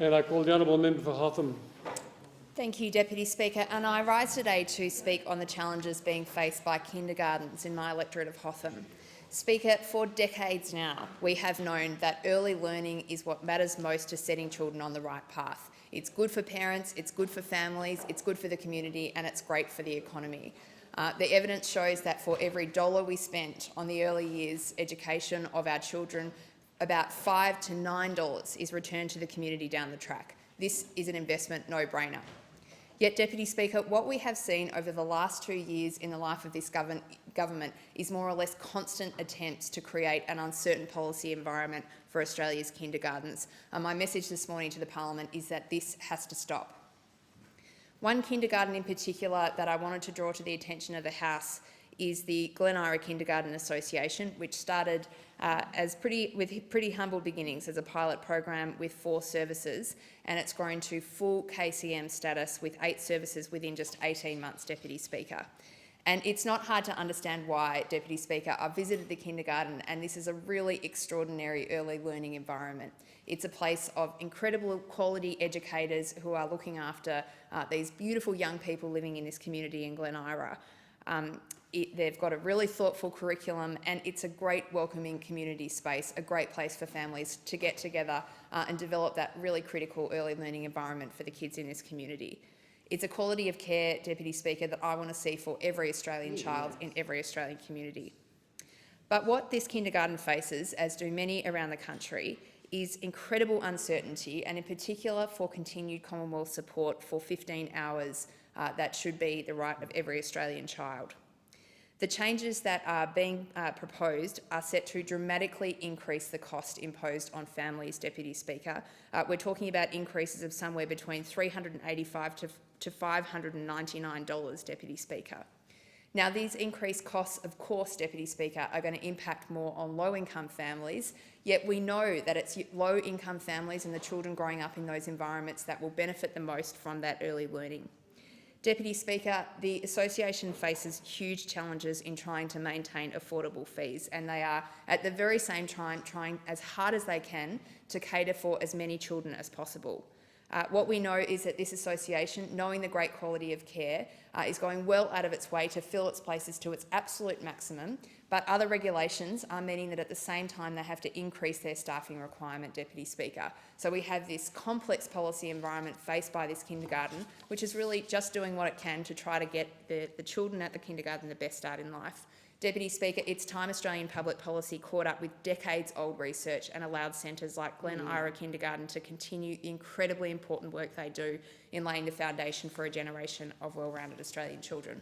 And I call the honourable member for Hotham. Thank you, Deputy Speaker. And I rise today to speak on the challenges being faced by kindergartens in my electorate of Hotham. Speaker, for decades now, we have known that early learning is what matters most to setting children on the right path. It's good for parents, it's good for families, it's good for the community, and it's great for the economy. The evidence shows that for every dollar we spent on the early years education of our children, about $5 to $9 is returned to the community down the track. This is an investment no-brainer. Yet, Deputy Speaker, what we have seen over the last 2 years in the life of this government is more or less constant attempts to create an uncertain policy environment for Australia's kindergartens. My message this morning to the Parliament is that this has to stop. One kindergarten in particular that I wanted to draw to the attention of the House is the Glen Eira Kindergarten Association, which started with pretty humble beginnings as a pilot program with 4 services, and it's grown to full KCM status with 8 services within just 18 months, Deputy Speaker. And it's not hard to understand why, Deputy Speaker. I've visited the kindergarten, and this is a really extraordinary early learning environment. It's a place of incredible quality educators who are looking after these beautiful young people living in this community in Glen Eira. They've got a really thoughtful curriculum, and it's a great welcoming community space, a great place for families to get together and develop that really critical early learning environment for the kids in this community. It's a quality of care, Deputy Speaker, that I want to see for every Australian child in every Australian community. But what this kindergarten faces, as do many around the country, is incredible uncertainty, and in particular for continued Commonwealth support for 15 hours that should be the right of every Australian child. The changes that are being proposed are set to dramatically increase the cost imposed on families, Deputy Speaker. We're talking about increases of somewhere between $385 to $599, Deputy Speaker. Now, these increased costs, of course, Deputy Speaker, are going to impact more on low-income families, yet we know that it's low-income families and the children growing up in those environments that will benefit the most from that early learning. Deputy Speaker, the association faces huge challenges in trying to maintain affordable fees, and they are at the very same time trying as hard as they can to cater for as many children as possible. What we know is that this association, knowing the great quality of care, is going well out of its way to fill its places to its absolute maximum, but other regulations are meaning that at the same time they have to increase their staffing requirement, Deputy Speaker. So we have this complex policy environment faced by this kindergarten, which is really just doing what it can to try to get the children at the kindergarten the best start in life. Deputy Speaker, it's time Australian public policy caught up with decades-old research and allowed centres like Glen Eira Kindergarten to continue the incredibly important work they do in laying the foundation for a generation of well-rounded Australian children.